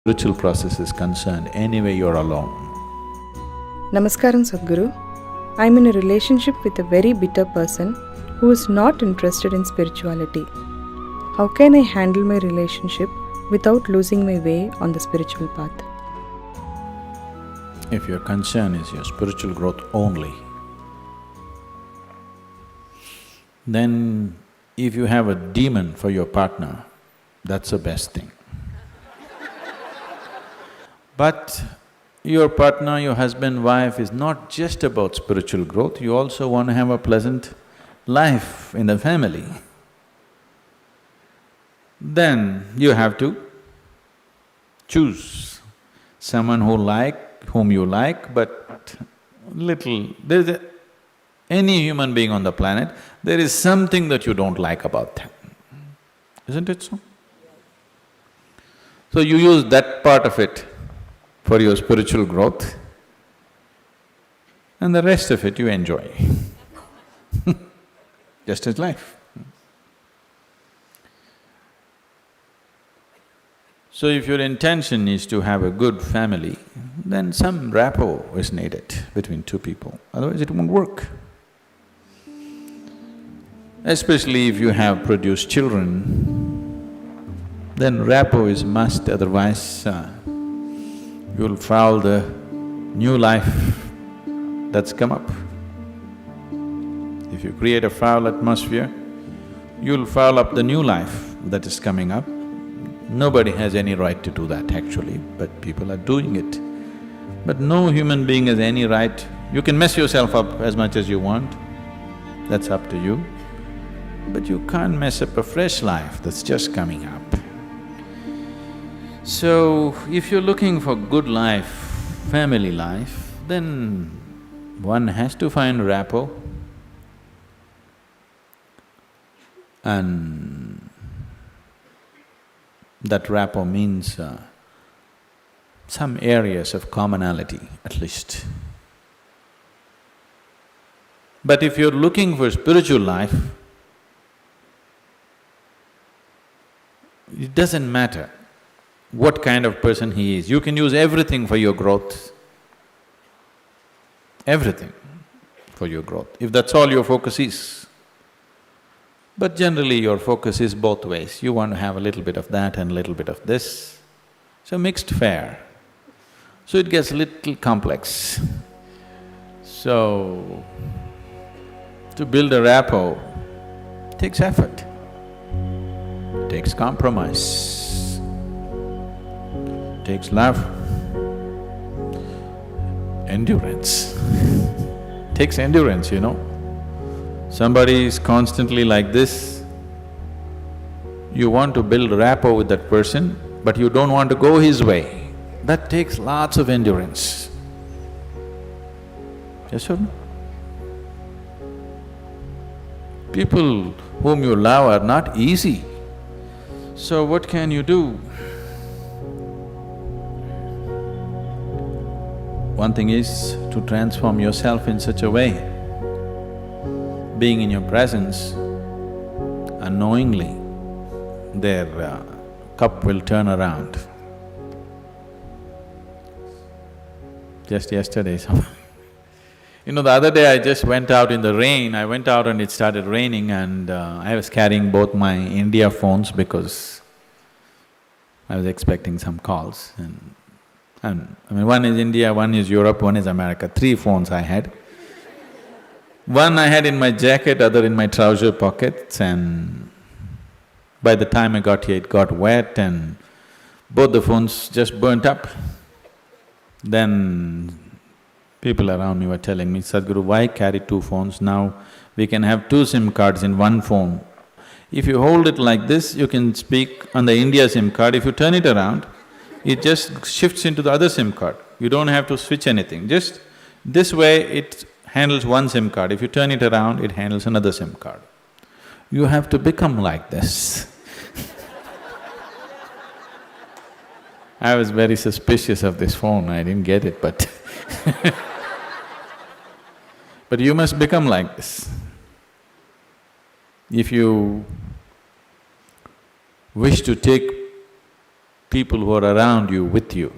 spiritual process is concerned, anyway you're alone. Namaskaram Sadhguru. I'm in a relationship with a very bitter person who is not interested in spirituality. How can I handle my relationship without losing my way on the spiritual path? If your concern is your spiritual growth only, then if you have a demon for your partner, that's the best thing. But your partner, your husband, wife is not just about spiritual growth, you also want to have a pleasant life in the family. Then you have to choose someone whom you like, but any human being on the planet, there is something that you don't like about them, isn't it so? So you use that part of it for your spiritual growth, and the rest of it you enjoy just as life. So if your intention is to have a good family, then some rapport is needed between two people, otherwise it won't work. Especially if you have produced children, then rapport is must, otherwise you'll foul the new life that's come up. If you create a foul atmosphere, you'll foul up the new life that is coming up. Nobody has any right to do that actually, but people are doing it. But no human being has any right… You can mess yourself up as much as you want, that's up to you. But you can't mess up a fresh life that's just coming up. So, if you're looking for good life, family life, then one has to find rapport. And that rapport means some areas of commonality at least. But if you're looking for spiritual life, it doesn't matter what kind of person he is, you can use everything for your growth, everything for your growth, if that's all your focus is. But generally your focus is both ways, you want to have a little bit of that and a little bit of this, so mixed fare. So it gets little complex. So, to build a rapport takes effort, takes compromise, takes love, endurance takes endurance, you know. Somebody is constantly like this, you want to build rapport with that person, but you don't want to go his way. That takes lots of endurance. Yes or no? People whom you love are not easy. So what can you do? One thing is to transform yourself in such a way, being in your presence, unknowingly, their cup will turn around. Just yesterday, you know, the other day I just went out in the rain, I went out and it started raining and I was carrying both my India phones because I was expecting some calls I mean, one is India, one is Europe, one is America, 3 phones I had. One I had in my jacket, other in my trouser pockets, and by the time I got here it got wet and both the phones just burnt up. Then people around me were telling me, Sadhguru, why carry 2 phones? Now we can have 2 SIM cards in one phone. If you hold it like this, you can speak on the India SIM card. If you turn it around, it just shifts into the other SIM card. You don't have to switch anything, just this way it handles one SIM card. If you turn it around, it handles another SIM card. You have to become like this. I was very suspicious of this phone, I didn't get it, but but you must become like this. If you wish to take people who are around you with you.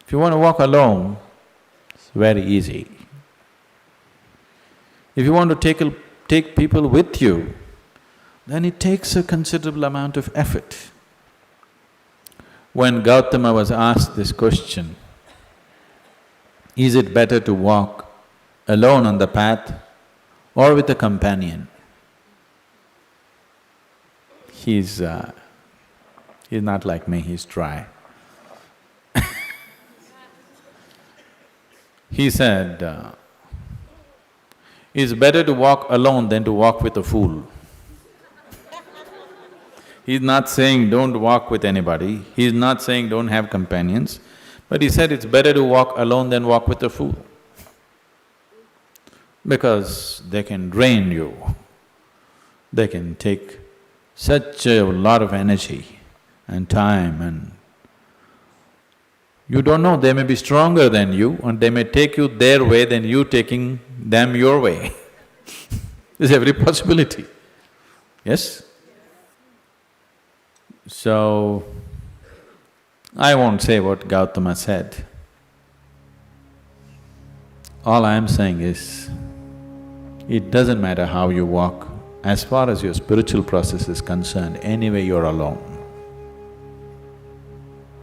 If you want to walk alone, it's very easy. If you want to take people with you, then it takes a considerable amount of effort. When Gautama was asked this question, is it better to walk alone on the path or with a companion? He's not like me, he's dry. He said, it's better to walk alone than to walk with a fool. He's not saying don't walk with anybody, he's not saying don't have companions, but he said it's better to walk alone than walk with a fool. Because they can drain you, they can take such a lot of energy and time, and you don't know, they may be stronger than you and they may take you their way than you taking them your way. There's every possibility, yes? So, I won't say what Gautama said. All I am saying is, it doesn't matter how you walk, as far as your spiritual process is concerned, anyway you're alone.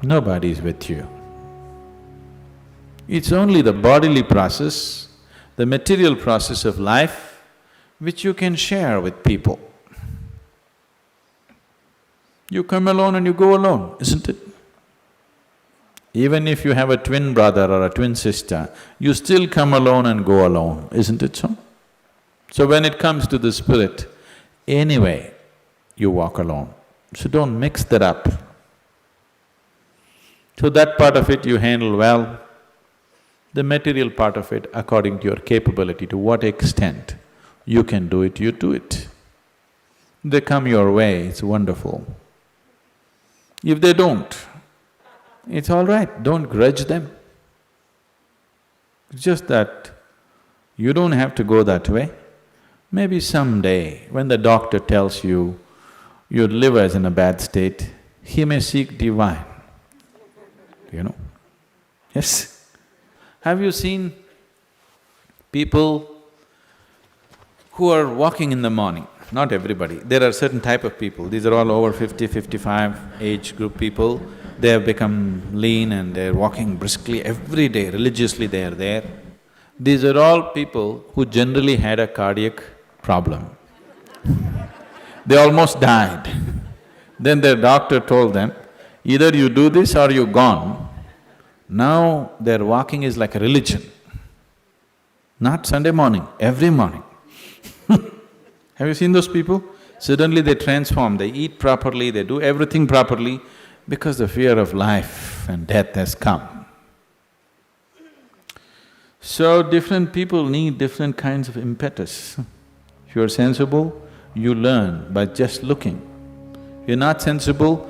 Nobody is with you. It's only the bodily process, the material process of life, which you can share with people. You come alone and you go alone, isn't it? Even if you have a twin brother or a twin sister, you still come alone and go alone, isn't it so? So when it comes to the spirit, anyway, you walk alone. So don't mix that up. So that part of it you handle well, the material part of it according to your capability, to what extent you can do it, you do it. They come your way, it's wonderful. If they don't, it's all right, don't grudge them. It's just that you don't have to go that way. Maybe someday, when the doctor tells you your liver is in a bad state, he may seek divine, you know. Yes? Have you seen people who are walking in the morning? Not everybody, there are certain type of people, these are all over 50, 55 age group people. They have become lean and they're walking briskly every day, religiously they are there. These are all people who generally had a cardiac problem. They almost died. Then their doctor told them, either you do this or you're gone. Now their walking is like a religion. Not Sunday morning, every morning. Have you seen those people? Suddenly they transform, they eat properly, they do everything properly because the fear of life and death has come. So different people need different kinds of impetus. If you're sensible, you learn by just looking. If you're not sensible,